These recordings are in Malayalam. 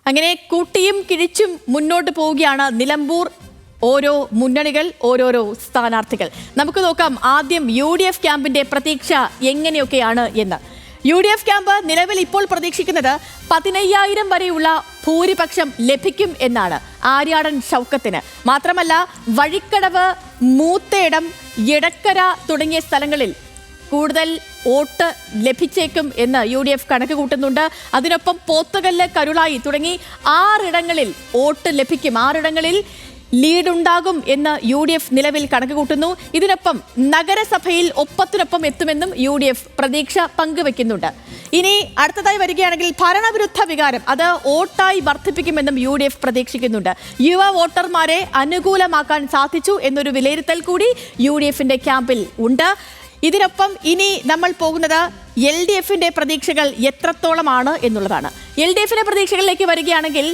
അങ്ങനെ കൂട്ടിയും കിഴിച്ചും മുന്നോട്ട് പോവുകയാണ് നിലമ്പൂർ ഓരോ മുന്നണികൾ ഓരോരോ സ്ഥാനാർത്ഥികൾ. നമുക്ക് നോക്കാം ആദ്യം UDF ക്യാമ്പിന്റെ പ്രതീക്ഷ എങ്ങനെയൊക്കെയാണ് എന്ന്. UDF ക്യാമ്പ് നിലവിൽ ഇപ്പോൾ പ്രതീക്ഷിക്കുന്നത് 15,000 വരെയുള്ള ഭൂരിപക്ഷം ലഭിക്കും എന്നാണ് ആര്യാടൻ ഷൗക്കത്തിന്. മാത്രമല്ല വഴിക്കടവ്, മൂത്തേടം, എടക്കര തുടങ്ങിയ സ്ഥലങ്ങളിൽ കൂടുതൽ വോട്ട് ലഭിച്ചേക്കും എന്ന് UDF കണക്ക് കൂട്ടുന്നുണ്ട്. അതിനൊപ്പം പോത്തുകല്ല്, കരുളായി തുടങ്ങി 6 ഇടങ്ങളിൽ വോട്ട് ലഭിക്കും, 6 ഇടങ്ങളിൽ ലീഡുണ്ടാകും എന്ന് UDF നിലവിൽ കണക്ക് കൂട്ടുന്നു. ഇതിനൊപ്പം നഗരസഭയിൽ ഒപ്പത്തിനൊപ്പം എത്തുമെന്നും UDF പ്രതീക്ഷ പങ്കുവെക്കുന്നുണ്ട്. ഇനി അടുത്തതായി വരികയാണെങ്കിൽ ഭരണവിരുദ്ധ വികാരം അത് വോട്ടായി വർദ്ധിപ്പിക്കുമെന്നും UDF പ്രതീക്ഷിക്കുന്നുണ്ട്. യുവ വോട്ടർമാരെ അനുകൂലമാക്കാൻ സാധിച്ചു എന്നൊരു വിലയിരുത്തൽ കൂടി UDFന്റെ ക്യാമ്പിൽ ഉണ്ട്. ഇതിനൊപ്പം ഇനി നമ്മൾ പോകുന്നത് LDFന്റെ പ്രതീക്ഷകൾ എത്രത്തോളമാണ് എന്നുള്ളതാണ്. LDFന്റെ പ്രതീക്ഷകളിലേക്ക് വരികയാണെങ്കിൽ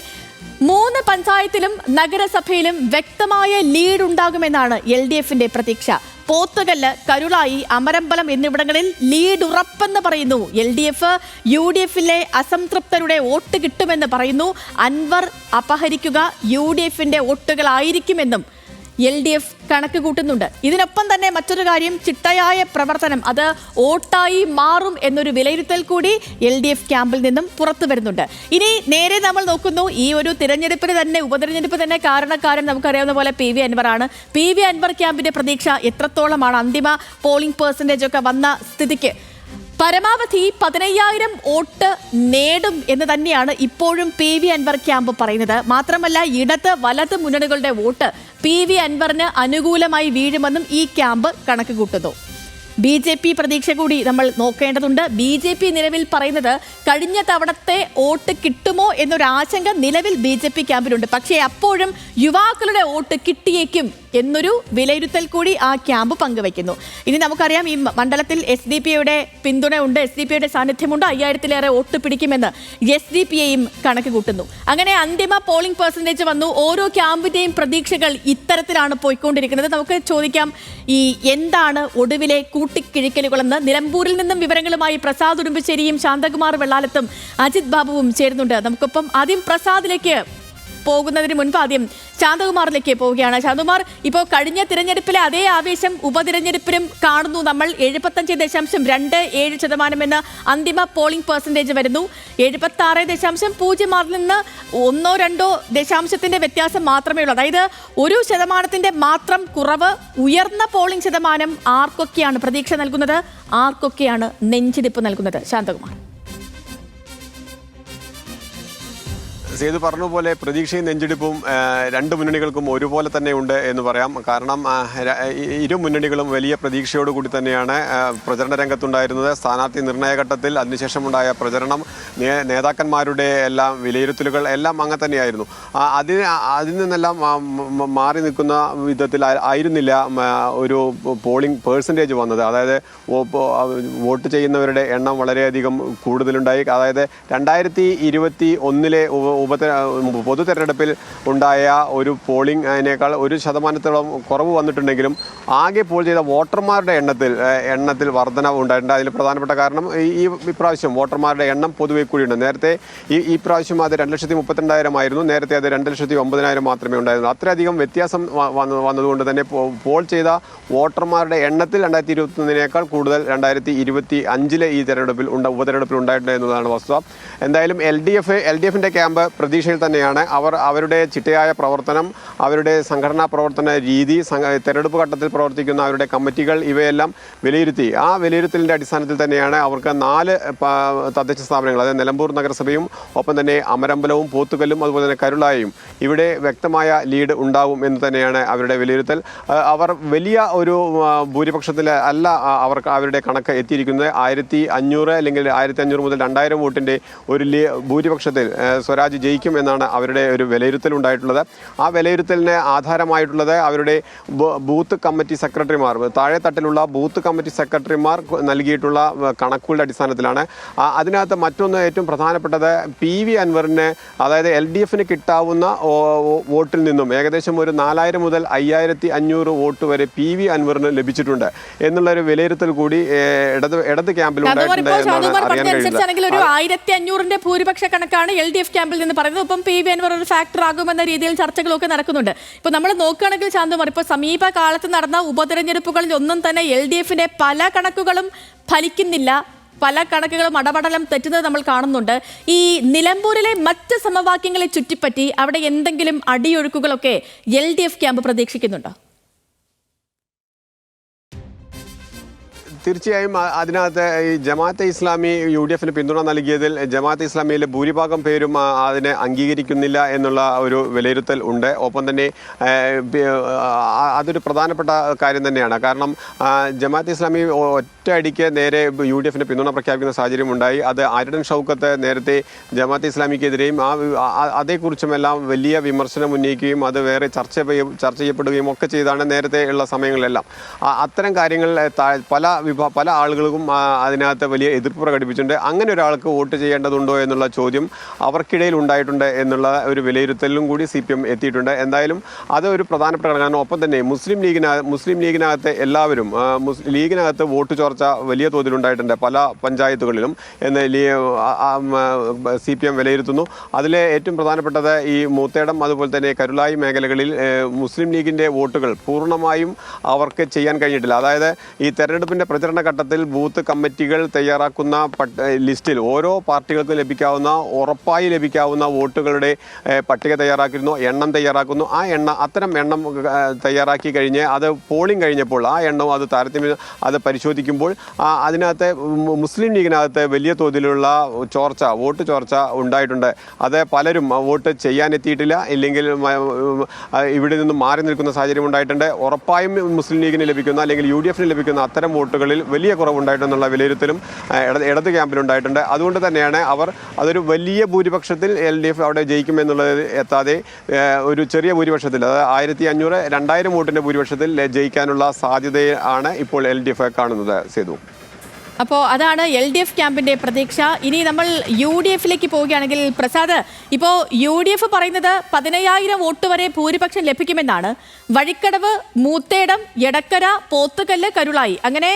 3 പഞ്ചായത്തിലും നഗരസഭയിലും വ്യക്തമായ ലീഡ് ഉണ്ടാകുമെന്നാണ് LDFന്റെ പ്രതീക്ഷ. പോത്തുകല്ല്, കരുളായി, അമരമ്പലം എന്നിവിടങ്ങളിൽ ലീഡ് ഉറപ്പെന്ന് പറയുന്നു LDF. UDFിലെ അസംതൃപ്തരുടെ വോട്ട് കിട്ടുമെന്ന് പറയുന്നു. അൻവർ അപഹരിക്കുക UDFന്റെ വോട്ടുകളായിരിക്കുമെന്നും LDF കണക്ക് കൂട്ടുന്നുണ്ട്. ഇതിനൊപ്പം തന്നെ മറ്റൊരു കാര്യം, ചിട്ടയായ പ്രവർത്തനം അത് വോട്ടായി മാറും എന്നൊരു വിലയിരുത്തൽ കൂടി LDF ക്യാമ്പിൽ നിന്നും പുറത്തു വരുന്നുണ്ട്. ഇനി നേരെ നമ്മൾ നോക്കുന്നു, ഈ ഒരു തിരഞ്ഞെടുപ്പിന് തന്നെ, ഉപതെരഞ്ഞെടുപ്പ് തന്നെ കാരണക്കാരൻ നമുക്കറിയാവുന്ന പോലെ PV അൻവറാണ്. PV അൻവർ ക്യാമ്പിന്റെ പ്രതീക്ഷ എത്രത്തോളമാണ്? അന്തിമ പോളിംഗ് പെർസെന്റേജ് ഒക്കെ വന്ന സ്ഥിതിക്ക് പരമാവധി 15,000 വോട്ട് നേടും എന്ന് തന്നെയാണ് ഇപ്പോഴും PV അൻവർ ക്യാമ്പ് പറയുന്നത്. മാത്രമല്ല ഇടത് വലത് മുന്നണികളുടെ വോട്ട് PV അൻവറിന് അനുകൂലമായി വീഴുമെന്നും ഈ ക്യാമ്പ് കണക്ക് കൂട്ടുന്നു. BJP പ്രതീക്ഷ കൂടി നമ്മൾ നോക്കേണ്ടതുണ്ട്. BJP നിലവിൽ പറയുന്നത് കഴിഞ്ഞ തവണത്തെ വോട്ട് കിട്ടുമോ എന്നൊരു ആശങ്ക നിലവിൽ BJP ക്യാമ്പിലുണ്ട്. പക്ഷേ അപ്പോഴും യുവാക്കളുടെ വോട്ട് കിട്ടിയേക്കും എന്നൊരു വിലയിരുത്തൽ കൂടി ആ ക്യാമ്പ് പങ്കുവയ്ക്കുന്നു. ഇനി നമുക്കറിയാം ഈ മണ്ഡലത്തിൽ SDPയുടെ പിന്തുണയുണ്ട്, SDPയുടെ സാന്നിധ്യമുണ്ട്. 5000-ലേറെ വോട്ട് പിടിക്കുമെന്ന് SDPയും കണക്ക് കൂട്ടുന്നു. അങ്ങനെ അന്തിമ പോളിംഗ് പെർസെന്റേജ് വന്നു. ഓരോ ക്യാമ്പിന്റെയും പ്രതീക്ഷകൾ ഇത്തരത്തിലാണ് പോയിക്കൊണ്ടിരിക്കുന്നത്. നമുക്ക് ചോദിക്കാം, ഈ എന്താണ് ഒടുവിലെ കൂട്ടിക്കിഴിക്കലുകളെന്ന്. നിലമ്പൂരിൽ നിന്നും വിവരങ്ങളുമായി പ്രസാദ് ഉടുമ്പശ്ശേരിയും ശാന്തകുമാർ വെള്ളാലത്തും അജിത് ബാബുവും ചേരുന്നുണ്ട്. നമുക്കൊപ്പം ആദ്യം പ്രസാദിലേക്ക് പോകുന്നതിന് മുൻപ് ആദ്യം ശാന്തകുമാറിലേക്ക് പോവുകയാണ്. ശാന്തകുമാർ, ഇപ്പോൾ കഴിഞ്ഞ തിരഞ്ഞെടുപ്പിലെ അതേ ആവേശം ഉപതിരഞ്ഞെടുപ്പിലും കാണുന്നു നമ്മൾ. 75.27% എന്ന അന്തിമ പോളിംഗ് പെർസെന്റേജ് വരുന്നു. 76.06 നിന്ന് 1-2 ദശാംശത്തിന്റെ വ്യത്യാസം മാത്രമേ ഉള്ളൂ. അതായത് 1% മാത്രം കുറവ്. ഉയർന്ന പോളിംഗ് ശതമാനം ആർക്കൊക്കെയാണ് പ്രതീക്ഷ നൽകുന്നത്, ആർക്കൊക്കെയാണ് നെഞ്ചിടിപ്പ് നൽകുന്നത്? ശാന്തകുമാർ. സേതു പറഞ്ഞ പോലെ പ്രതീക്ഷയും നെഞ്ചെടുപ്പും 2 മുന്നണികൾക്കും ഒരുപോലെ തന്നെ ഉണ്ട് എന്ന് പറയാം. കാരണം ഇരു മുന്നണികളും വലിയ പ്രതീക്ഷയോടുകൂടി തന്നെയാണ് പ്രചരണ രംഗത്തുണ്ടായിരുന്നത്. സ്ഥാനാർത്ഥി നിർണയഘട്ടത്തിൽ അതിനുശേഷമുണ്ടായ പ്രചരണം, നേതാക്കന്മാരുടെ എല്ലാം വിലയിരുത്തലുകൾ എല്ലാം അങ്ങനെ തന്നെയായിരുന്നു. അതിൽ നിന്നെല്ലാം മാറി നിൽക്കുന്ന വിധത്തിൽ ആയിരുന്നില്ല ഒരു പോളിംഗ് പേഴ്സൻറ്റേജ് വന്നത്. അതായത് വോട്ട് ചെയ്യുന്നവരുടെ എണ്ണം വളരെയധികം കൂടുതലുണ്ടായി. അതായത് 2021-ലെ പൊതു തെരഞ്ഞെടുപ്പിൽ ഉണ്ടായ ഒരു പോളിംഗിനേക്കാൾ 1% കുറവ് വന്നിട്ടുണ്ടെങ്കിലും ആകെ പോൾ ചെയ്ത വോട്ടർമാരുടെ എണ്ണത്തിൽ വർധനവ് ഉണ്ടായിട്ടുണ്ട്. അതിൽ പ്രധാനപ്പെട്ട കാരണം ഈ ഇപ്രാവശ്യം വോട്ടർമാരുടെ എണ്ണം പൊതുവെ കൂടിയുണ്ട്. നേരത്തെ ഈ പ്രാവശ്യം അത് 2,32,000 ആയിരുന്നു. നേരത്തെ അത് 2,09,000 മാത്രമേ ഉണ്ടായിരുന്നു. അത്രയധികം വ്യത്യാസം വന്നതുകൊണ്ട് തന്നെ പോൾ ചെയ്ത വോട്ടർമാരുടെ എണ്ണത്തിൽ 2021-നേക്കാൾ കൂടുതൽ 2025-ലെ ഈ ഉപതെരഞ്ഞെടുപ്പിൽ ഉണ്ടായിട്ടുണ്ട് എന്നതാണ് വസ്തുത. എന്തായാലും LDFന്റെ ക്യാമ്പ് പ്രതീക്ഷയിൽ തന്നെയാണ്. അവരുടെ ചിട്ടയായ പ്രവർത്തനം, അവരുടെ സംഘടനാ പ്രവർത്തന രീതി, തെരഞ്ഞെടുപ്പ് ഘട്ടത്തിൽ പ്രവർത്തിക്കുന്ന അവരുടെ കമ്മിറ്റികൾ ഇവയെല്ലാം വിലയിരുത്തി. ആ വിലയിരുത്തലിൻ്റെ അടിസ്ഥാനത്തിൽ തന്നെയാണ് അവർക്ക് 4 തദ്ദേശ സ്ഥാപനങ്ങൾ, അതായത് നിലമ്പൂർ നഗരസഭയും ഒപ്പം തന്നെ അമരമ്പലവും പോത്തുകല്ലും അതുപോലെ തന്നെ കരുളായും ഇവിടെ വ്യക്തമായ ലീഡ് ഉണ്ടാവും എന്ന് തന്നെയാണ് അവരുടെ വിലയിരുത്തൽ. അവർ വലിയ ഒരു ഭൂരിപക്ഷത്തിൽ അല്ല അവരുടെ കണക്ക് എത്തിയിരിക്കുന്നത്. 1,500 അല്ലെങ്കിൽ 1,500 മുതൽ 2,000 വോട്ടിൻ്റെ ഒരു ഭൂരിപക്ഷത്തിൽ സ്വരാജ് ജയിക്കും എന്നാണ് അവരുടെ ഒരു വിലയിരുത്തൽ ഉണ്ടായിട്ടുള്ളത്. ആ വിലയിരുത്തലിന് ആധാരമായിട്ടുള്ളത് അവരുടെ ബൂത്ത് കമ്മിറ്റി സെക്രട്ടറിമാർ, താഴെത്തട്ടിലുള്ള ബൂത്ത് കമ്മിറ്റി സെക്രട്ടറിമാർ നൽകിയിട്ടുള്ള കണക്കുകളുടെ അടിസ്ഥാനത്തിലാണ്. അതിനകത്ത് മറ്റൊന്ന് ഏറ്റവും പ്രധാനപ്പെട്ടത് PV അൻവറിന്, അതായത് LDFന് കിട്ടാവുന്ന വോട്ടിൽ നിന്നും ഏകദേശം ഒരു 4,000 മുതൽ 5,500 വോട്ട് വരെ PV അൻവറിന് ലഭിച്ചിട്ടുണ്ട് എന്നുള്ളൊരു വിലയിരുത്തൽ കൂടി ഇടത് ക്യാമ്പിൽ ഉണ്ടായിട്ടുണ്ട് എന്നാണ് അറിയാൻ കഴിയുന്നത്. 1,500-ന്റെ ഭൂരിപക്ഷ കണക്കാണ് LDF ക്യാമ്പിൽ നിന്ന് എന്ന് പറയുന്നത്. ഇപ്പം PV അൻവർ ഒരു ഫാക്ടർ ആകുമെന്ന രീതിയിൽ ചർച്ചകളൊക്കെ നടക്കുന്നുണ്ട്. ഇപ്പൊ നമ്മൾ നോക്കുകയാണെങ്കിൽ ശാന്തകുമാർ, ഇപ്പൊ സമീപകാലത്ത് നടന്ന ഉപതെരഞ്ഞെടുപ്പുകളിൽ ഒന്നും തന്നെ LDF-ന്റെ പല കണക്കുകളും ഫലിക്കുന്നില്ല, പല കണക്കുകളും അടപടലം തെറ്റുന്നത് നമ്മൾ കാണുന്നുണ്ട്. ഈ നിലമ്പൂരിലെ മറ്റ് സമവാക്യങ്ങളെ ചുറ്റിപ്പറ്റി അവിടെ എന്തെങ്കിലും അടിയൊഴുക്കുകളൊക്കെ LDF ക്യാമ്പ് പ്രതീക്ഷിക്കുന്നുണ്ടോ? തീർച്ചയായും അതിനകത്ത് ഈ ജമാഅത്തെ ഇസ്ലാമി UDF-ന് പിന്തുണ നൽകിയതിൽ ജമാഅത്തെ ഇസ്ലാമിയിലെ ഭൂരിഭാഗം പേരും അതിനെ അംഗീകരിക്കുന്നില്ല എന്നുള്ള ഒരു വിലയിരുത്തൽ ഉണ്ട്. ഒപ്പം തന്നെ അതൊരു പ്രധാനപ്പെട്ട കാര്യം തന്നെയാണ്. കാരണം ജമാഅത്തെ ഇസ്ലാമി ഒറ്റയടിക്ക് നേരെ UDF-ന് പിന്തുണ പ്രഖ്യാപിക്കുന്ന സാഹചര്യം ഉണ്ടായി. അത് ആര്യടൻ ഷൗക്കത്ത് നേരത്തെ ജമാഅത്തെ ഇസ്ലാമിക്കെതിരെയും അതേക്കുറിച്ചുമെല്ലാം വലിയ വിമർശനം ഉന്നയിക്കുകയും അത് വേറെ ചർച്ച ചെയ്യപ്പെടുകയും ഒക്കെ ചെയ്താണ് നേരത്തെ ഉള്ള സമയങ്ങളിലെല്ലാം. അത്തരം കാര്യങ്ങൾ പല ആളുകൾക്കും അതിനകത്ത് വലിയ എതിർപ്പ് പ്രകടിപ്പിച്ചിട്ടുണ്ട്. അങ്ങനെ ഒരാൾക്ക് വോട്ട് ചെയ്യേണ്ടതുണ്ടോ എന്നുള്ള ചോദ്യം അവർക്കിടയിൽ ഉണ്ടായിട്ടുണ്ട് എന്നുള്ള ഒരു വിലയിരുത്തലിലും കൂടി CPM എത്തിയിട്ടുണ്ട്. എന്തായാലും അത് ഒരു പ്രധാനപ്പെട്ട ഘടകമാണ്. ഒപ്പം തന്നെ മുസ്ലിം ലീഗിനകത്ത് എല്ലാവരും ലീഗിനകത്ത് വോട്ട് ചോർച്ച വലിയ തോതിലുണ്ടായിട്ടുണ്ട് പല പഞ്ചായത്തുകളിലും എന്ന് CPM വിലയിരുത്തുന്നു. അതിലെ ഏറ്റവും പ്രധാനപ്പെട്ടത് ഈ മൂത്തേടം അതുപോലെ തന്നെ കരുളായി മേഖലകളിൽ മുസ്ലിം ലീഗിൻ്റെ വോട്ടുകൾ പൂർണ്ണമായും അവർക്ക് ചെയ്യാൻ കഴിഞ്ഞിട്ടില്ല. അതായത് ഈ തെരഞ്ഞെടുപ്പിൻ്റെ പ്രചരണ ഘട്ടത്തിൽ ബൂത്ത് കമ്മിറ്റികൾ തയ്യാറാക്കുന്ന ലിസ്റ്റിൽ ഓരോ പാർട്ടികൾക്കും ഉറപ്പായി ലഭിക്കാവുന്ന വോട്ടുകളുടെ പട്ടിക തയ്യാറാക്കിയിരുന്നു, എണ്ണം തയ്യാറാക്കുന്നു. അത്തരം എണ്ണം തയ്യാറാക്കി കഴിഞ്ഞ് അത് പോളിംഗ് കഴിഞ്ഞപ്പോൾ ആ എണ്ണം അത് പരിശോധിക്കുമ്പോൾ അതിനകത്ത് മുസ്ലിം ലീഗിനകത്ത് വലിയ തോതിലുള്ള വോട്ട് ചോർച്ച ഉണ്ടായിട്ടുണ്ട്. അത് പലരും വോട്ട് ചെയ്യാനെത്തിയിട്ടില്ല, ഇല്ലെങ്കിൽ ഇവിടെ നിന്നും മാറി നിൽക്കുന്ന സാഹചര്യം ഉണ്ടായിട്ടുണ്ട്. ഉറപ്പായും മുസ്ലിം ലീഗിന് ലഭിക്കുന്ന അല്ലെങ്കിൽ UDF-ന് ലഭിക്കുന്ന അത്തരം വോട്ടുകളിൽ വലിയ കുറവുണ്ടായിട്ടുള്ള വിലയിരുത്തലും ഇടത് ക്യാമ്പിലുണ്ടായിട്ടുണ്ട്. അതുകൊണ്ട് തന്നെയാണ് അതൊരു വലിയ ഭൂരിപക്ഷത്തിൽ LDF അവിടെ ജയിക്കുമെന്നുള്ളത് എത്താതെ ഒരു ചെറിയ ഭൂരിപക്ഷത്തിൽ, അതായത് 1500-2000 വോട്ടിൻ്റെ ഭൂരിപക്ഷത്തിൽ ജയിക്കാനുള്ള സാധ്യതയാണ് ഇപ്പോൾ LDF കാണുന്നത്. സേതു, അപ്പോൾ അതാണ് LDF ക്യാമ്പിന്റെ പ്രതീക്ഷ. ഇനി നമ്മൾ UDF-ലേക്ക് പോവുകയാണെങ്കിൽ പ്രസാദ്, ഇപ്പോൾ UDF പറയുന്നത് 15000 വോട്ട് വരെ ഭൂരിപക്ഷം ലഭിക്കുമെന്നാണ്. വഴിക്കടവ്, മൂത്തേടം, എടക്കര, പോത്തുകല്ല്, കരുളായി അങ്ങനെ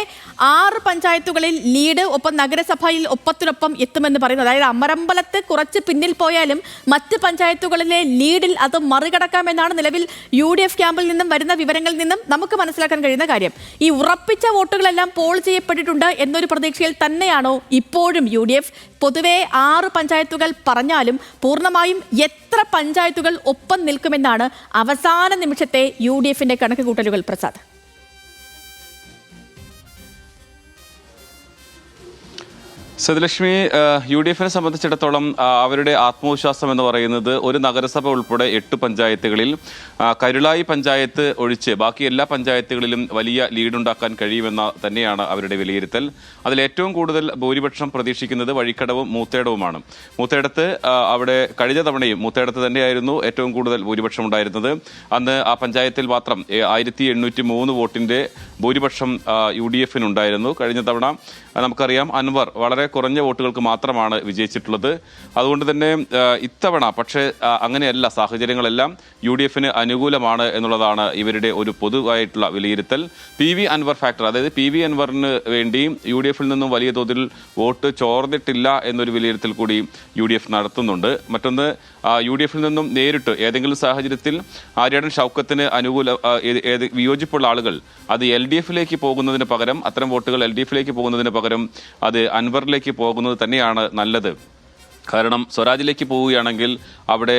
6 പഞ്ചായത്തുകളിൽ ലീഡ്, ഒപ്പം നഗരസഭയിൽ ഒപ്പത്തിനൊപ്പം എത്തുമെന്ന് പറയുന്നു. അതായത് അമരമ്പലത്ത് കുറച്ച് പിന്നിൽ പോയാലും മറ്റ് പഞ്ചായത്തുകളിലെ ലീഡിൽ അത് മറികടക്കാമെന്നാണ് നിലവിൽ UDF ക്യാമ്പിൽ നിന്നും വരുന്ന വിവരങ്ങളിൽ നിന്നും നമുക്ക് മനസ്സിലാക്കാൻ കഴിയുന്ന കാര്യം. ഈ ഉറപ്പിച്ച വോട്ടുകളെല്ലാം പോൾ ചെയ്യപ്പെട്ടിട്ടുണ്ട് എന്നൊരു പ്രതീക്ഷയിൽ തന്നെയാണോ ഇപ്പോഴും UDF? പൊതുവെ 6 പഞ്ചായത്തുകൾ പറഞ്ഞാലും പൂർണ്ണമായും എത്ര പഞ്ചായത്തുകൾ ഒപ്പം നിൽക്കുമെന്നാണ് അവസാന നിമിഷത്തെ UDF-ന്റെ കണക്ക് കൂട്ടലുകൾ? പ്രസാദ്, സതിലക്ഷ്മി, UDF-നെ സംബന്ധിച്ചിടത്തോളം അവരുടെ ആത്മവിശ്വാസം എന്ന് പറയുന്നത് ഒരു നഗരസഭ ഉൾപ്പെടെ 8 പഞ്ചായത്തുകളിൽ കരുളായി പഞ്ചായത്ത് ഒഴിച്ച് ബാക്കി എല്ലാ പഞ്ചായത്തുകളിലും വലിയ ലീഡുണ്ടാക്കാൻ കഴിയുമെന്ന തന്നെയാണ് അവരുടെ വിലയിരുത്തൽ. അതിലേറ്റവും കൂടുതൽ ഭൂരിപക്ഷം പ്രതീക്ഷിക്കുന്നത് വഴിക്കടവും മൂത്തേടവുമാണ്. മൂത്തേടത്ത് അവിടെ കഴിഞ്ഞ തവണയും മൂത്തേടത്ത് തന്നെയായിരുന്നു ഏറ്റവും കൂടുതൽ ഭൂരിപക്ഷം ഉണ്ടായിരുന്നത്. അന്ന് ആ പഞ്ചായത്തിൽ മാത്രം 1803 വോട്ടിൻ്റെ ഭൂരിപക്ഷം UDF-നുണ്ടായിരുന്നു. കഴിഞ്ഞ തവണ നമുക്കറിയാം അൻവർ വളരെ കുറഞ്ഞ വോട്ടുകൾക്ക് മാത്രമാണ് വിജയിച്ചിട്ടുള്ളത്. അതുകൊണ്ട് തന്നെ ഇത്തവണ പക്ഷേ അങ്ങനെയല്ല, സാഹചര്യങ്ങളെല്ലാം UDF-ന് അനുകൂലമാണ് എന്നുള്ളതാണ് ഇവരുടെ ഒരു പൊതുവായിട്ടുള്ള വിലയിരുത്തൽ. PV അൻവർ ഫാക്ടർ, അതായത് PV അൻവറിന് വേണ്ടി UDF-ൽ നിന്നും വലിയ തോതിൽ വോട്ട് ചോർന്നിട്ടില്ല എന്നൊരു വിലയിരുത്തൽ കൂടി UDF നടത്തുന്നുണ്ട്. മറ്റൊന്ന്, UDF-ൽ നിന്നും നേരിട്ട് ഏതെങ്കിലും സാഹചര്യത്തിൽ ആര്യടൻ ഷൗക്കത്തിന് വിയോജിപ്പുള്ള ആളുകൾ അത് LDF-ലേക്ക് പോകുന്നതിന് പകരം, അത്തരം വോട്ടുകൾ LDF-ലേക്ക് പോകുന്നതിന് പകരം അത് അൻവറിലേക്ക് പോകുന്നത് തന്നെയാണ് നല്ലത്. കാരണം സ്വരാജിലേക്ക് പോവുകയാണെങ്കിൽ അവിടെ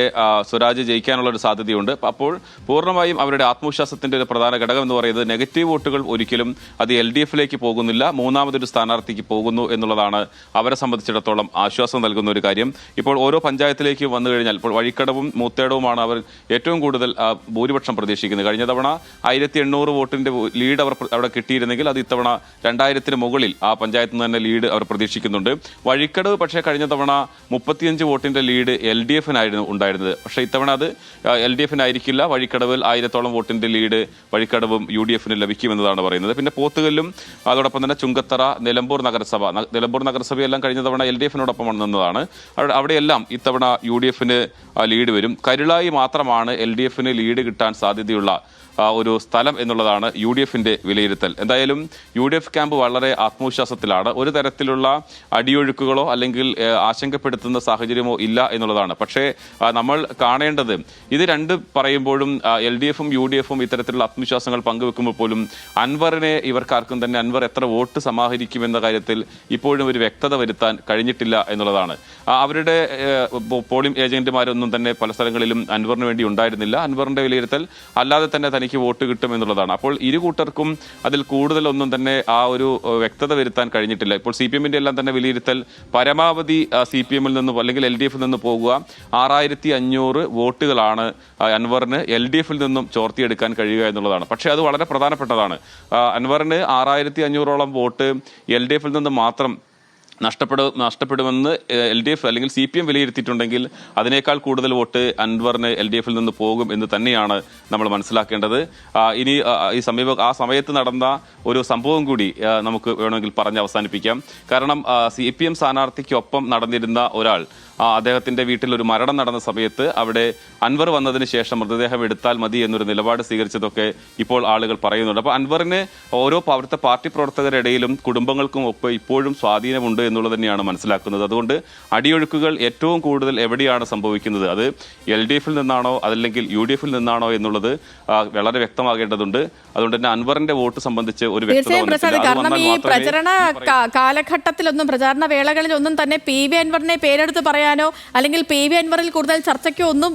സ്വരാജ് ജയിക്കാനുള്ള ഒരു സാധ്യതയുണ്ട്. അപ്പോൾ പൂർണ്ണമായും അവരുടെ ആത്മവിശ്വാസത്തിൻ്റെ ഒരു പ്രധാന ഘടകം എന്ന് പറയുന്നത് നെഗറ്റീവ് വോട്ടുകൾ ഒരിക്കലും അത് LDF-ലേക്ക് പോകുന്നില്ല, മൂന്നാമതൊരു സ്ഥാനാർത്ഥിക്ക് പോകുന്നു എന്നുള്ളതാണ് അവരെ സംബന്ധിച്ചിടത്തോളം ആശ്വാസം നൽകുന്ന ഒരു കാര്യം. ഇപ്പോൾ ഓരോ പഞ്ചായത്തിലേക്ക് വന്നു കഴിഞ്ഞാൽ ഇപ്പോൾ വഴിക്കടവും മൂത്തേടവുമാണ് അവർ ഏറ്റവും കൂടുതൽ ഭൂരിപക്ഷം പ്രതീക്ഷിക്കുന്നത്. കഴിഞ്ഞ തവണ 1800 വോട്ടിൻ്റെ ലീഡ് അവർ അവിടെ കിട്ടിയിരുന്നെങ്കിൽ അത് ഇത്തവണ 2000-ന് മുകളിൽ ആ പഞ്ചായത്തിൽ നിന്ന് തന്നെ ലീഡ് അവർ പ്രതീക്ഷിക്കുന്നുണ്ട്. വഴിക്കടവ് പക്ഷേ കഴിഞ്ഞ തവണ 35 വോട്ടിൻ്റെ ലീഡ് LDF-നായിരുന്നു ഉണ്ടായിരുന്നത്. പക്ഷേ ഇത്തവണ അത് LDF-നായിരിക്കില്ല. വഴിക്കടവിൽ 1000-ഓളം വോട്ടിൻ്റെ ലീഡ് വഴിക്കടവും UDF-ന് ലഭിക്കുമെന്നതാണ് പറയുന്നത്. പിന്നെ പോത്തുകല്ലും അതോടൊപ്പം തന്നെ ചുങ്കത്തറ, നിലമ്പൂർ നഗരസഭയെല്ലാം കഴിഞ്ഞ തവണ LDF-നോടൊപ്പം നിന്നതാണ്. അവിടെയെല്ലാം ഇത്തവണ UDF-ന് ലീഡ് വരും. കരുളായി മാത്രമാണ് LDF-ന് ലീഡ് കിട്ടാൻ സാധ്യതയുള്ള ഒരു സ്ഥലം എന്നുള്ളതാണ് UDF-ന്റെ വിലയിരുത്തൽ. എന്തായാലും UDF ക്യാമ്പ് വളരെ ആത്മവിശ്വാസത്തിലാണ്. ഒരു തരത്തിലുള്ള അടിയൊഴുക്കുകളോ അല്ലെങ്കിൽ ആശങ്കപ്പെടുത്തുന്ന സാഹചര്യമോ ഇല്ല എന്നുള്ളതാണ്. പക്ഷേ നമ്മൾ കാണേണ്ടത് ഇത് രണ്ട് പറയുമ്പോഴും LDF-ഉം UDF-ഉം ഇത്തരത്തിലുള്ള ആത്മവിശ്വാസങ്ങൾ പങ്കുവെക്കുമ്പോൾ പോലും അൻവറിനെ ഇവർക്കാർക്കും തന്നെ അൻവർ എത്ര വോട്ട് സമാഹരിക്കുമെന്ന കാര്യത്തിൽ ഇപ്പോഴും ഒരു വ്യക്തത വരുത്താൻ കഴിഞ്ഞിട്ടില്ല എന്നുള്ളതാണ്. അവരുടെ പോളിംഗ് ഏജന്റുമാരൊന്നും തന്നെ പല സ്ഥലങ്ങളിലും അൻവറിന് വേണ്ടി ഉണ്ടായിരുന്നില്ല. അൻവറിന്റെ വിലയിരുത്തൽ അല്ലാതെ തന്നെ തനിക്ക് വോട്ട് കിട്ടും എന്നുള്ളതാണ്. അപ്പോൾ ഇരു കൂട്ടർക്കും അതിൽ കൂടുതലൊന്നും തന്നെ ആ ഒരു വ്യക്തത വരുത്താൻ കഴിഞ്ഞിട്ടില്ല. ഇപ്പോൾ CPM-ന്റെ എല്ലാം തന്നെ വിലയിരുത്തൽ പരമാവധി CPM-ൽ നിന്ന് അല്ലെങ്കിൽ LDF-ൽ നിന്ന് പോകുക 6500 വോട്ടുകളാണ് അൻവറിന് LDF-ൽ നിന്നും ചോർത്തിയെടുക്കാൻ കഴിയുക എന്നുള്ളതാണ്. പക്ഷേ അത് വളരെ പ്രധാനപ്പെട്ടതാണ്. അൻവറിന് 6500ഓളം വോട്ട് LDF-ൽ നിന്ന് മാത്രം നഷ്ടപ്പെടുമെന്ന് LDF അല്ലെങ്കിൽ CPM വിലയിരുത്തിയിട്ടുണ്ടെങ്കിൽ അതിനേക്കാൾ കൂടുതൽ വോട്ട് അൻവറിന് LDF-ൽ നിന്ന് പോകും എന്ന് തന്നെയാണ് നമ്മൾ മനസ്സിലാക്കേണ്ടത്. ഇനി ആ സമയത്ത് നടന്ന ഒരു സംഭവം കൂടി നമുക്ക് വേണമെങ്കിൽ പറഞ്ഞ് അവസാനിപ്പിക്കാം. കാരണം CPM സ്ഥാനാർത്ഥിക്കൊപ്പം നടന്നിരുന്ന ഒരാൾ അദ്ദേഹത്തിന്റെ വീട്ടിൽ ഒരു മരണം നടന്ന സമയത്ത് അവിടെ അൻവർ വന്നതിന് ശേഷം മൃതദേഹം എടുത്താൽ മതി എന്നൊരു നിലപാട് സ്വീകരിച്ചതൊക്കെ ഇപ്പോൾ ആളുകൾ പറയുന്നുണ്ട്. അപ്പോൾ അൻവറിന് ഓരോ അവിടുത്തെ പാർട്ടി പ്രവർത്തകരുടെ ഇടയിലും കുടുംബങ്ങൾക്കും ഒപ്പം ഇപ്പോഴും സ്വാധീനമുണ്ട് എന്നുള്ളത് തന്നെയാണ് മനസ്സിലാക്കുന്നത്. അതുകൊണ്ട് അടിയൊഴുക്കുകൾ ഏറ്റവും കൂടുതൽ എവിടെയാണ് സംഭവിക്കുന്നത്, അത് LDF-ൽ നിന്നാണോ അതല്ലെങ്കിൽ UDF-ൽ നിന്നാണോ എന്നുള്ളത് വളരെ വ്യക്തമാകേണ്ടതുണ്ട്. അതുകൊണ്ട് തന്നെ അൻവറിന്റെ വോട്ട് സംബന്ധിച്ച് ഒരു വ്യക്തത കാരണം ഈ പ്രചരണ കാലഘട്ടത്തിലൊന്നും പ്രചാരണ വേളകളിലൊന്നും തന്നെ PV അൻവറിനെ പേരെടുത്ത് പറയാനോ അല്ലെങ്കിൽ PV അൻവറിൽ കൂടുതൽ ചർച്ചയ്ക്കോ ഒന്നും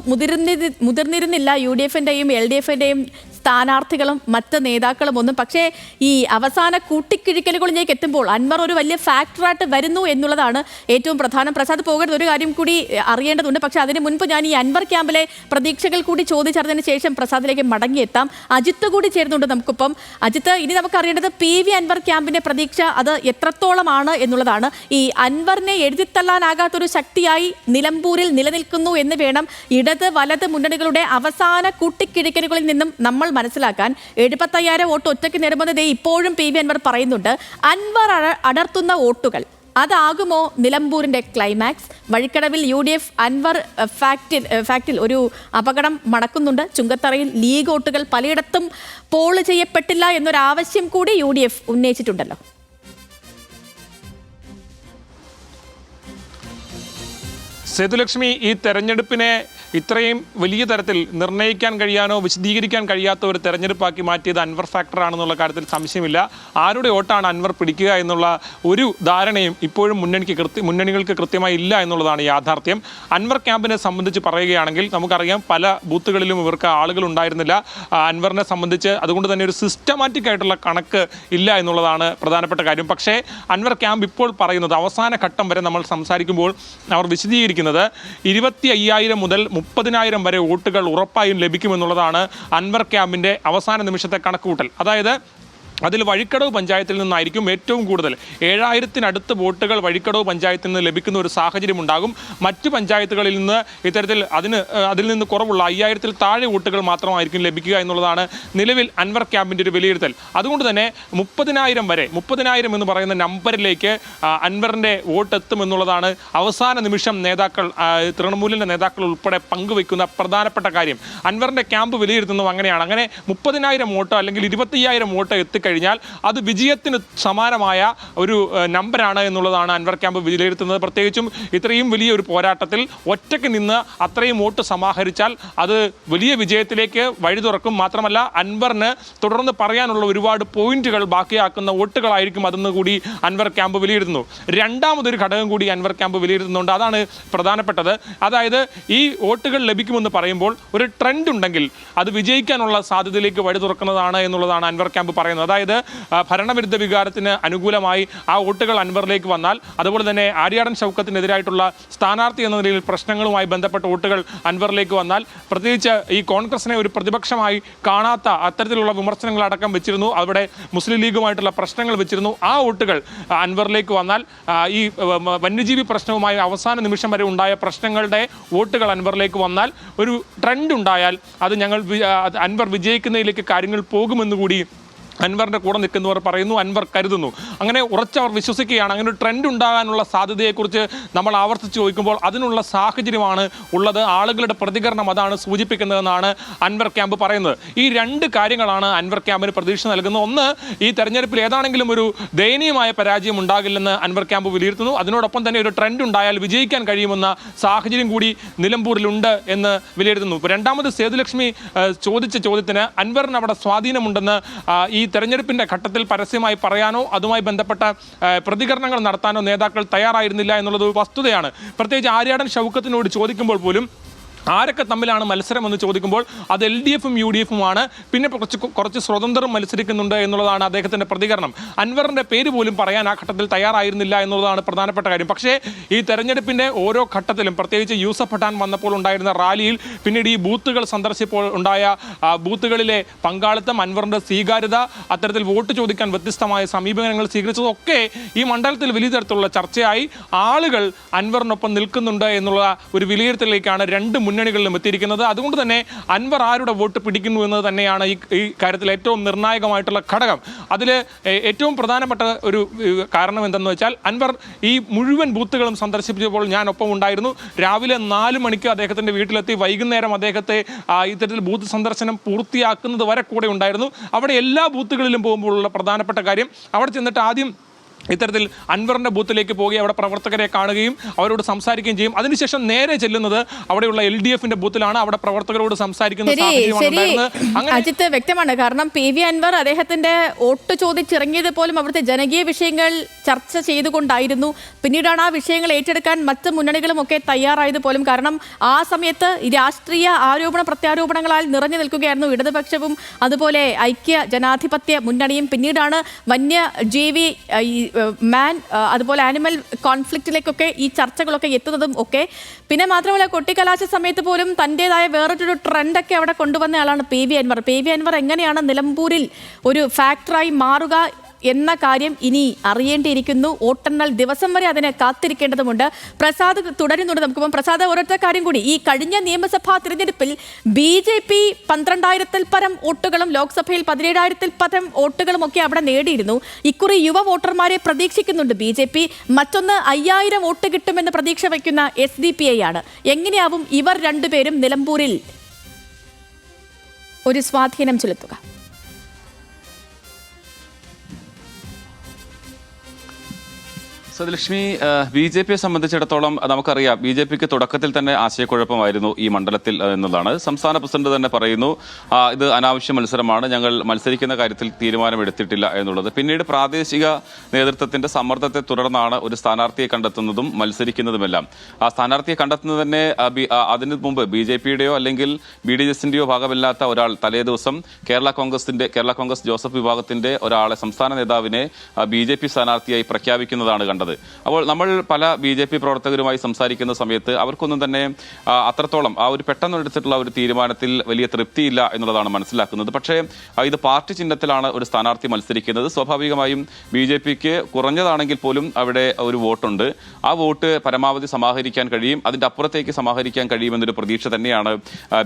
മുതിർന്നിരുന്നില്ല UDF-ന്റെയും LDF-ന്റെയും സ്ഥാനാർത്ഥികളും മറ്റ് നേതാക്കളും ഒന്നും. പക്ഷേ ഈ അവസാന കൂട്ടിക്കിഴിക്കലുകളിലേക്ക് എത്തുമ്പോൾ അൻവർ ഒരു വലിയ ഫാക്ടറായിട്ട് വരുന്നു എന്നുള്ളതാണ് ഏറ്റവും പ്രധാനം. പ്രസാദ് പോകരുത്, ഒരു കാര്യം കൂടി അറിയേണ്ടതുണ്ട്. പക്ഷേ അതിന് മുൻപ് ഞാൻ ഈ അൻവർ ക്യാമ്പിലെ പ്രതീക്ഷകൾ കൂടി ചോദിച്ചറിഞ്ഞതിന് ശേഷം പ്രസാദിലേക്ക് മടങ്ങിയെത്താം. അജിത്ത് കൂടി ചേരുന്നുണ്ട് നമുക്കിപ്പം. അജിത്ത്, ഇനി നമുക്ക് അറിയേണ്ടത് PV അൻവർ ക്യാമ്പിന്റെ പ്രതീക്ഷ അത് എത്രത്തോളമാണ് എന്നുള്ളതാണ്. ഈ അൻവറിനെ എഴുതിത്തള്ളാനാകാത്തൊരു ശക്തിയായി നിലമ്പൂരിൽ നിലനിൽക്കുന്നു എന്ന് വേണം ഇടത് വലത് മുന്നണികളുടെ അവസാന കൂട്ടിക്കിഴിക്കലുകളിൽ നിന്നും നമ്മൾ മനസ്സിലാക്കാൻ. 75,000 വോട്ട് ഒറ്റയ്ക്ക് നേടുമെന്ന് ഇപ്പോഴും PV അൻവർ പറയുന്നുണ്ട്. അൻവർ അടർത്തുന്ന വോട്ടുകൾ അതാകുമോ നിലമ്പൂരിന്റെ ക്ലൈമാക്സ്? വഴിക്കടവിൽ UDF അൻവർ ഫാക്റ്റിൽ ഒരു അപകടം മണക്കുന്നുണ്ട്. ചുങ്കത്തറയിൽ ലീഗ് വോട്ടുകൾ പലയിടത്തും പോൾ ചെയ്യപ്പെട്ടില്ല എന്നൊരാവശ്യം കൂടി UDF ഉന്നയിച്ചിട്ടുണ്ടല്ലോ. സേതുലക്ഷ്മി, ഈ തെരഞ്ഞെടുപ്പിനെ ഇത്രയും വലിയ തരത്തിൽ നിർണ്ണയിക്കാൻ കഴിയാനോ വിശദീകരിക്കാൻ കഴിയാത്ത ഒരു തെരഞ്ഞെടുപ്പാക്കി മാറ്റിയത് അൻവർ ഫാക്ടറാണെന്നുള്ള കാര്യത്തിൽ സംശയമില്ല. ആരുടെ വോട്ടാണ് അൻവർ പിടിക്കുക എന്നുള്ള ഒരു ധാരണയും ഇപ്പോഴും മുന്നണികൾക്ക് കൃത്യമായി ഇല്ല എന്നുള്ളതാണ് യാഥാർത്ഥ്യം. അൻവർ ക്യാമ്പിനെ സംബന്ധിച്ച് പറയുകയാണെങ്കിൽ നമുക്കറിയാം പല ബൂത്തുകളിലും ഇവർക്ക് ആളുകൾ ഉണ്ടായിരുന്നില്ല അൻവറിനെ സംബന്ധിച്ച്. അതുകൊണ്ട് തന്നെ ഒരു സിസ്റ്റമാറ്റിക് ആയിട്ടുള്ള കണക്ക് ഇല്ല എന്നുള്ളതാണ് പ്രധാനപ്പെട്ട കാര്യം. പക്ഷേ അൻവർ ക്യാമ്പ് ഇപ്പോൾ പറയുന്നത് അവസാന ഘട്ടം വരെ നമ്മൾ സംസാരിക്കുമ്പോൾ അവർ വിശദീകരിക്കുന്നത് 25,000 മുതൽ 30,000 വരെ വോട്ടുകൾ ഉറപ്പായും ലഭിക്കുമെന്നുള്ളതാണ് അൻവർ ക്യാമ്പിൻ്റെ അവസാന നിമിഷത്തെ കണക്കുകൂട്ടൽ. അതായത് അതിൽ വഴിക്കടവ് പഞ്ചായത്തിൽ നിന്നായിരിക്കും ഏറ്റവും കൂടുതൽ 7,000-നടുത്ത് വോട്ടുകൾ വഴിക്കടവ് പഞ്ചായത്തിൽ നിന്ന് ലഭിക്കുന്ന ഒരു സാഹചര്യം ഉണ്ടാകും. മറ്റു പഞ്ചായത്തുകളിൽ നിന്ന് ഇത്തരത്തിൽ അതിൽ നിന്ന് കുറവുള്ള 5,000-ൽ താഴെ വോട്ടുകൾ മാത്രമായിരിക്കും ലഭിക്കുക എന്നുള്ളതാണ് നിലവിൽ അൻവർ ക്യാമ്പിൻ്റെ ഒരു വിലയിരുത്തൽ. അതുകൊണ്ട് തന്നെ 30,000 എന്ന് പറയുന്ന നമ്പറിലേക്ക് അൻവറിൻ്റെ വോട്ട് എത്തുമെന്നുള്ളതാണ് അവസാന നിമിഷം നേതാക്കൾ തൃണമൂലിൻ്റെ നേതാക്കൾ ഉൾപ്പെടെ പങ്കുവെക്കുന്ന പ്രധാനപ്പെട്ട കാര്യം. അൻവറിൻ്റെ ക്യാമ്പ് വിലയിരുത്തുന്നതും അങ്ങനെയാണ്. അങ്ങനെ 30,000 വോട്ടോ അല്ലെങ്കിൽ 25,000 വോട്ടോ കഴിഞ്ഞാൽ അത് വിജയത്തിന് സമാനമായ ഒരു നമ്പറാണ് എന്നുള്ളതാണ് അൻവർ ക്യാമ്പ് വിലയിരുത്തുന്നത്. പ്രത്യേകിച്ചും ഇത്രയും വലിയ ഒരു പോരാട്ടത്തിൽ ഒറ്റയ്ക്ക് നിന്ന് അത്രയും വോട്ട് സമാഹരിച്ചാൽ അത് വലിയ വിജയത്തിലേക്ക് വഴി തുറക്കും. മാത്രമല്ല അൻവറിന് തുടർന്ന് പറയാനുള്ള ഒരുപാട് പോയിന്റുകൾ ബാക്കിയാക്കുന്ന വോട്ടുകളായിരിക്കും അതെന്ന് കൂടി അൻവർ ക്യാമ്പ് വിലയിരുത്തുന്നു. രണ്ടാമതൊരു ഘടകം കൂടി അൻവർ ക്യാമ്പ് വിലയിരുത്തുന്നുണ്ട്. അതാണ് പ്രധാനപ്പെട്ടത്. അതായത് ഈ വോട്ടുകൾ ലഭിക്കുമെന്ന് പറയുമ്പോൾ ഒരു ട്രെൻഡ് ഉണ്ടെങ്കിൽ അത് വിജയിക്കാനുള്ള സാധ്യതയിലേക്ക് വഴി തുറക്കുന്നതാണ് എന്നുള്ളതാണ് അൻവർ ക്യാമ്പ് പറയുന്നത്. അതായത് ഭരണവിരുദ്ധ വികാരത്തിന് അനുകൂലമായി ആ വോട്ടുകൾ അൻവറിലേക്ക് വന്നാൽ, അതുപോലെ തന്നെ ആര്യാടൻ ഷൗക്കത്തിനെതിരായിട്ടുള്ള സ്ഥാനാർത്ഥി എന്ന നിലയിൽ പ്രശ്നങ്ങളുമായി ബന്ധപ്പെട്ട വോട്ടുകൾ അൻവറിലേക്ക് വന്നാൽ, പ്രത്യേകിച്ച് ഈ കോൺഗ്രസിനെ ഒരു പ്രതിപക്ഷമായി കാണാത്ത അത്തരത്തിലുള്ള വിമർശനങ്ങൾ അടക്കം വെച്ചിരുന്നു, അവിടെ മുസ്ലിം ലീഗുമായിട്ടുള്ള പ്രശ്നങ്ങൾ വെച്ചിരുന്നു, ആ വോട്ടുകൾ അൻവറിലേക്ക് വന്നാൽ, ഈ വന്യജീവി പ്രശ്നവുമായി അവസാന നിമിഷം വരെ ഉണ്ടായ പ്രശ്നങ്ങളുടെ വോട്ടുകൾ അൻവറിലേക്ക് വന്നാൽ, ഒരു ട്രെൻഡ് ഉണ്ടായാൽ അത് അൻവർ വിജയിക്കുന്നതിലേക്ക് കാര്യങ്ങൾ പോകുമെന്നുകൂടി അൻവറിന്റെ കൂടെ നിൽക്കുന്നവർ പറയുന്നു, അൻവർ കരുതുന്നു. അങ്ങനെ ഉറച്ചവർ വിശ്വസിക്കുകയാണ്. അങ്ങനെ ഒരു ട്രെൻഡ് ഉണ്ടാകാനുള്ള സാധ്യതയെക്കുറിച്ച് നമ്മൾ ആവർത്തിച്ച് ചോദിക്കുമ്പോൾ അതിനുള്ള സാഹചര്യമാണ് ഉള്ളത്. ആളുകളുടെ പ്രതികരണം അതാണ് സൂചിപ്പിക്കുന്നതെന്നാണ് അൻവർ ക്യാമ്പ് പറയുന്നത്. ഈ രണ്ട് കാര്യങ്ങളാണ് അൻവർ ക്യാമ്പിന് പ്രതീക്ഷ നൽകുന്നത്. ഒന്ന്, ഈ തെരഞ്ഞെടുപ്പിൽ ഏതാണെങ്കിലും ഒരു ദയനീയമായ പരാജയം ഉണ്ടാകില്ലെന്ന് അൻവർ ക്യാമ്പ് വിലയിരുത്തുന്നു. അതിനോടൊപ്പം തന്നെ ഒരു ട്രെൻഡ് ഉണ്ടായാൽ വിജയിക്കാൻ കഴിയുമെന്ന സാഹചര്യം കൂടി നിലമ്പൂരിലുണ്ട് എന്ന് വിലയിരുത്തുന്നു. രണ്ടാമത് സേതുലക്ഷ്മി ചോദിച്ച ചോദ്യത്തിന് അൻവറിന് അവിടെ സ്വാധീനമുണ്ടെന്ന് ഈ തെരഞ്ഞെടുപ്പിന്റെ ഘട്ടത്തിൽ പരസ്യമായി പറയാനോ അതുമായി ബന്ധപ്പെട്ട പ്രതികരണങ്ങൾ നടത്താനോ നേതാക്കൾ തയ്യാറായിരുന്നില്ല എന്നുള്ളത് ഒരു വസ്തുതയാണ്. പ്രത്യേകിച്ച് ആര്യാടൻ ഷൗക്കത്തിനോട് ചോദിക്കുമ്പോൾ പോലും ആരൊക്കെ തമ്മിലാണ് മത്സരം എന്ന് ചോദിക്കുമ്പോൾ അത് LDF-ഉം UDF-ഉമാണ്, പിന്നെ കുറച്ച് സ്വതന്ത്രം മത്സരിക്കുന്നുണ്ട് എന്നുള്ളതാണ് അദ്ദേഹത്തിൻ്റെ പ്രതികരണം. അൻവറിൻ്റെ പേര് പോലും പറയാൻ ആ ഘട്ടത്തിൽ തയ്യാറായിരുന്നില്ല എന്നുള്ളതാണ് പ്രധാനപ്പെട്ട കാര്യം. പക്ഷേ ഈ തെരഞ്ഞെടുപ്പിൻ്റെ ഓരോ ഘട്ടത്തിലും പ്രത്യേകിച്ച് യൂസഫ് പഠാൻ വന്നപ്പോൾ ഉണ്ടായിരുന്ന റാലിയിൽ, പിന്നീട് ഈ ബൂത്തുകൾ സന്ദർശിച്ചപ്പോൾ ഉണ്ടായ ബൂത്തുകളിലെ പങ്കാളിത്തം, അൻവറിൻ്റെ സ്വീകാര്യത, അത്തരത്തിൽ വോട്ട് ചോദിക്കാൻ വ്യത്യസ്തമായ സമീപനങ്ങൾ സ്വീകരിച്ചതൊക്കെ ഈ മണ്ഡലത്തിൽ വലിയ തരത്തിലുള്ള ചർച്ചയായി. ആളുകൾ അൻവറിനൊപ്പം നിൽക്കുന്നുണ്ട് എന്നുള്ള ഒരു വിലയിരുത്തലിലേക്കാണ് രണ്ട് മുന്നണികളിലും എത്തിയിരിക്കുന്നത്. അതുകൊണ്ട് തന്നെ അൻവർ ആരുടെ വോട്ട് പിടിക്കുന്നു എന്നത് തന്നെയാണ് ഈ കാര്യത്തിൽ ഏറ്റവും നിർണായകമായിട്ടുള്ള ഘടകം. അതിൽ ഏറ്റവും പ്രധാനപ്പെട്ട ഒരു കാരണം എന്തെന്ന് വെച്ചാൽ, അൻവർ ഈ മുഴുവൻ ബൂത്തുകളും സന്ദർശിച്ചപ്പോൾ ഞാൻ ഒപ്പം ഉണ്ടായിരുന്നു. രാവിലെ 4 മണിക്ക് അദ്ദേഹത്തിൻ്റെ വീട്ടിലെത്തി, വൈകുന്നേരം അദ്ദേഹത്തെ ഇത്തരത്തിൽ ബൂത്ത് സന്ദർശനം പൂർത്തിയാക്കുന്നത് വരെ കൂടെ ഉണ്ടായിരുന്നു. അവിടെ എല്ലാ ബൂത്തുകളിലും പോകുമ്പോഴുള്ള പ്രധാനപ്പെട്ട കാര്യം, അവിടെ ചെന്നിട്ട് ആദ്യം ഇത്തരത്തിൽ അൻവറിൻ്റെ ബൂത്തിലേക്ക് പോയി അവിടെ പ്രവർത്തകരെ കാണുകയും അവരോട് സംസാരിക്കുകയും ചെയ്യും. അതിനുശേഷം നേരെ ചെല്ലുന്നത് അവിടെയുള്ള LDF-ന്റെ ബൂത്തിലാണ്. അവിടെ പ്രവർത്തകരോട് സംസാരിക്കുന്ന അജിത്ത് വ്യക്തമാണ്. കാരണം PV അൻവർ അദ്ദേഹത്തിന്റെ വോട്ട് ചോദിച്ചിറങ്ങിയത് പോലും അവിടുത്തെ ജനകീയ വിഷയങ്ങൾ ചർച്ച ചെയ്തുകൊണ്ടായിരുന്നു. പിന്നീടാണ് ആ വിഷയങ്ങൾ ഏറ്റെടുക്കാൻ മറ്റ് മുന്നണികളും ഒക്കെ തയ്യാറായത് പോലും. കാരണം ആ സമയത്ത് രാഷ്ട്രീയ ആരോപണ പ്രത്യാരോപണങ്ങളാൽ നിറഞ്ഞു നിൽക്കുകയായിരുന്നു ഇടതുപക്ഷവും അതുപോലെ ഐക്യ ജനാധിപത്യ മുന്നണിയും. പിന്നീടാണ് വന്യജീവി അതുപോലെ ആനിമൽ കോൺഫ്ലിക്റ്റിലേക്കൊക്കെ ഈ ചർച്ചകളൊക്കെ എത്തുന്നതും ഒക്കെ. പിന്നെ മാത്രമല്ല, കൊട്ടിക്കലാശ സമയത്ത് പോലും തൻ്റെതായ വേറൊരു ട്രെൻഡൊക്കെ അവിടെ കൊണ്ടുവന്ന ആളാണ് PV അൻവർ. PV അൻവർ എങ്ങനെയാണ് നിലമ്പൂരിൽ ഒരു ഫാക്ടറായി മാറുക എന്ന കാര്യം ഇനി അറിയേണ്ടിയിരിക്കുന്നു. വോട്ടെണ്ണൽ ദിവസം വരെ അതിനെ കാത്തിരിക്കേണ്ടതുണ്ട്. പ്രസാദ് തുടരുന്നുണ്ട്. നമുക്കിപ്പം പ്രസാദ്, ഒരൊറ്റ കാര്യം കൂടി, ഈ കഴിഞ്ഞ നിയമസഭാ തിരഞ്ഞെടുപ്പിൽ BJP 12,000-ൽ പരം വോട്ടുകളും ലോക്സഭയിൽ 17,000-ൽ പരം വോട്ടുകളും ഒക്കെ അവിടെ നേടിയിരുന്നു. ഇക്കുറി യുവ വോട്ടർമാരെ പ്രതീക്ഷിക്കുന്നുണ്ട് BJP. മറ്റൊന്ന് 5,000 വോട്ട് കിട്ടുമെന്ന് പ്രതീക്ഷ വയ്ക്കുന്ന SDPI ആണ്. എങ്ങനെയാവും ഇവർ രണ്ടുപേരും നിലമ്പൂരിൽ ഒരു സ്വാധീനം ചെലുത്തുക? സദലക്ഷ്മി, BJPയെ സംബന്ധിച്ചിടത്തോളം നമുക്കറിയാം, BJPക്ക് തുടക്കത്തിൽ തന്നെ ആശയക്കുഴപ്പമായിരുന്നു ഈ മണ്ഡലത്തിൽ എന്നുള്ളതാണ്. സംസ്ഥാന പ്രസിഡന്റ് തന്നെ പറയുന്നു, ഇത് അനാവശ്യ മത്സരമാണ്, ഞങ്ങൾ മത്സരിക്കുന്ന കാര്യത്തിൽ തീരുമാനമെടുത്തിട്ടില്ല എന്നുള്ളത്. പിന്നീട് പ്രാദേശിക നേതൃത്വത്തിന്റെ സമ്മർദ്ദത്തെ തുടർന്നാണ് ഒരു സ്ഥാനാർത്ഥിയെ കണ്ടെത്തുന്നതും മത്സരിക്കുന്നതുമെല്ലാം. ആ സ്ഥാനാർത്ഥിയെ കണ്ടെത്തുന്നത് തന്നെ അതിന് മുമ്പ് BJPയുടെയോ അല്ലെങ്കിൽ BDS-ന്റെയോ ഭാഗമില്ലാത്ത ഒരാൾ തലേ ദിവസം കേരള കോൺഗ്രസ് ജോസഫ് വിഭാഗത്തിന്റെ ഒരാളെ, സംസ്ഥാന നേതാവിനെ BJP സ്ഥാനാർത്ഥിയായി പ്രഖ്യാപിക്കുന്നതാണ് കണ്ടത്. അപ്പോൾ നമ്മൾ പല BJP പ്രവർത്തകരുമായി സംസാരിക്കുന്ന സമയത്ത് അവർക്കൊന്നും തന്നെ അത്രത്തോളം ആ ഒരു പെട്ടെന്നെടുത്തിട്ടുള്ള ഒരു തീരുമാനത്തിൽ വലിയ തൃപ്തിയില്ല എന്നുള്ളതാണ് മനസ്സിലാക്കുന്നത്. പക്ഷേ ഇത് പാർട്ടി ചിഹ്നത്തിലാണ് ഒരു സ്ഥാനാർത്ഥി മത്സരിക്കുന്നത്. സ്വാഭാവികമായും BJPക്ക് കുറഞ്ഞതാണെങ്കിൽ പോലും അവിടെ ഒരു വോട്ടുണ്ട്. ആ വോട്ട് പരമാവധി സമാഹരിക്കാൻ കഴിയും, അതിൻ്റെ അപ്പുറത്തേക്ക് സമാഹരിക്കാൻ കഴിയുമെന്നൊരു പ്രതീക്ഷ തന്നെയാണ്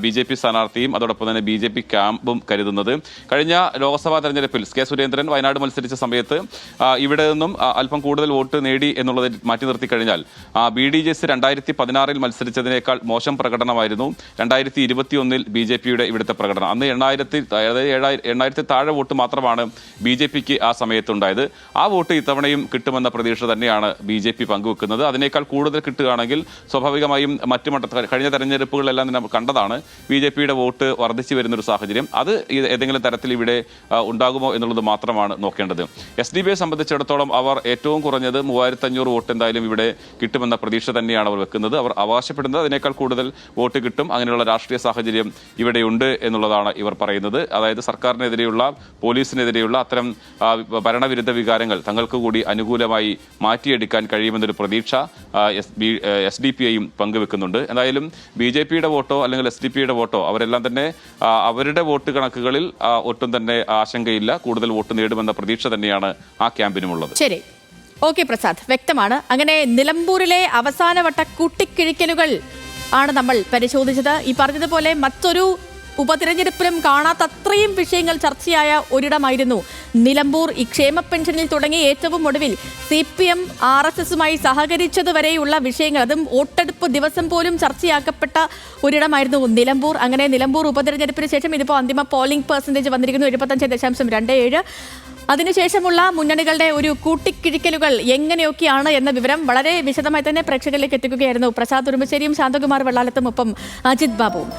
BJP സ്ഥാനാർത്ഥിയും അതോടൊപ്പം തന്നെ BJP ക്യാമ്പും കരുതുന്നത്. കഴിഞ്ഞ ലോക്സഭാ തെരഞ്ഞെടുപ്പിൽ K. സുരേന്ദ്രൻ വയനാട് മത്സരിച്ച സമയത്ത് ഇവിടെ നിന്നും അല്പം കൂടുതൽ വോട്ട് നേടി എന്നുള്ളത് മാറ്റി നിർത്തി കഴിഞ്ഞാൽ BDJS 2016-ൽ മത്സരിച്ചതിനേക്കാൾ മോശം പ്രകടനമായിരുന്നു 2021-ൽ BJPയുടെ ഇവിടുത്തെ പ്രകടനം. അന്ന് 8,000 താഴെ വോട്ട് മാത്രമാണ് BJPക്ക് ആ സമയത്തുണ്ടായത്. ആ വോട്ട് ഇത്തവണയും കിട്ടുമെന്ന പ്രതീക്ഷ തന്നെയാണ് BJP പങ്കുവെക്കുന്നത്. അതിനേക്കാൾ കൂടുതൽ കിട്ടുകയാണെങ്കിൽ സ്വാഭാവികമായും കഴിഞ്ഞ തെരഞ്ഞെടുപ്പുകളിലെല്ലാം നമ്മൾ കണ്ടതാണ്, BJPയുടെ വോട്ട് വർദ്ധിച്ചു വരുന്നൊരു സാഹചര്യം. അത് ഏതെങ്കിലും തരത്തിൽ ഇവിടെ ഉണ്ടാകുമോ എന്നുള്ളത് മാത്രമാണ് നോക്കേണ്ടത്. SDPയെ സംബന്ധിച്ചിടത്തോളം അവർ ഏറ്റവും കുറഞ്ഞത് 3,500 വോട്ട് എന്തായാലും ഇവിടെ കിട്ടുമെന്ന പ്രതീക്ഷ തന്നെയാണ് അവർ വെക്കുന്നത്. അവർ അവകാശപ്പെടുന്നത് അതിനേക്കാൾ കൂടുതൽ വോട്ട് കിട്ടും, അങ്ങനെയുള്ള രാഷ്ട്രീയ സാഹചര്യം ഇവിടെയുണ്ട് എന്നുള്ളതാണ് ഇവർ പറയുന്നത്. അതായത് സർക്കാരിനെതിരെയുള്ള, പോലീസിനെതിരെയുള്ള അത്തരം ഭരണവിരുദ്ധ വികാരങ്ങൾ തങ്ങൾക്ക് കൂടി അനുകൂലമായി മാറ്റിയെടുക്കാൻ കഴിയുമെന്നൊരു പ്രതീക്ഷ SDPയും പങ്കുവെക്കുന്നുണ്ട്. എന്തായാലും BJPയുടെ വോട്ടോ അല്ലെങ്കിൽ SDPയുടെ വോട്ടോ അവരെല്ലാം തന്നെ അവരുടെ വോട്ട് കണക്കുകളിൽ ഒട്ടും തന്നെ ആശങ്കയില്ല, കൂടുതൽ വോട്ട് നേടുമെന്ന പ്രതീക്ഷ തന്നെയാണ് ആ ക്യാമ്പിനുമുള്ളത്. ശരി, ഓക്കെ പ്രസാദ്, വ്യക്തമാണ്. അങ്ങനെ നിലമ്പൂരിലെ അവസാനവട്ട കൂട്ടിക്കിഴിക്കലുകൾ ആണ് നമ്മൾ പരിശോധിച്ചത്. ഈ പറഞ്ഞതുപോലെ മറ്റൊരു ഉപതിരഞ്ഞെടുപ്പിലും കാണാത്തത്രയും വിഷയങ്ങൾ ചർച്ചയായ ഒരിടമായിരുന്നു നിലമ്പൂർ. ഈ ക്ഷേമ പെൻഷനിൽ തുടങ്ങി ഏറ്റവും ഒടുവിൽ CPM RSSുമായി സഹകരിച്ചതുവരെയുള്ള വിഷയങ്ങൾ, അതും വോട്ടെടുപ്പ് ദിവസം പോലും ചർച്ചയാക്കപ്പെട്ട ഒരിടമായിരുന്നു നിലമ്പൂർ. അങ്ങനെ നിലമ്പൂർ ഉപതിരഞ്ഞെടുപ്പിന് ശേഷം ഇതിപ്പോൾ അന്തിമ പോളിംഗ് പെർസെൻറ്റേജ് വന്നിരിക്കുന്നു 75.27. അതിനുശേഷമുള്ള മുന്നണികളുടെ ഒരു കൂട്ടിക്കിഴിക്കലുകൾ എങ്ങനെയൊക്കെയാണ് എന്ന വിവരം വളരെ വിശദമായി തന്നെ പ്രേക്ഷകരിലേക്ക് എത്തിക്കുകയായിരുന്നു പ്രസാദ് ഉറുമ്പശ്ശേരിയും ശാന്തകുമാർ വെള്ളാലത്തും ഒപ്പം അജിത് ബാബുവും.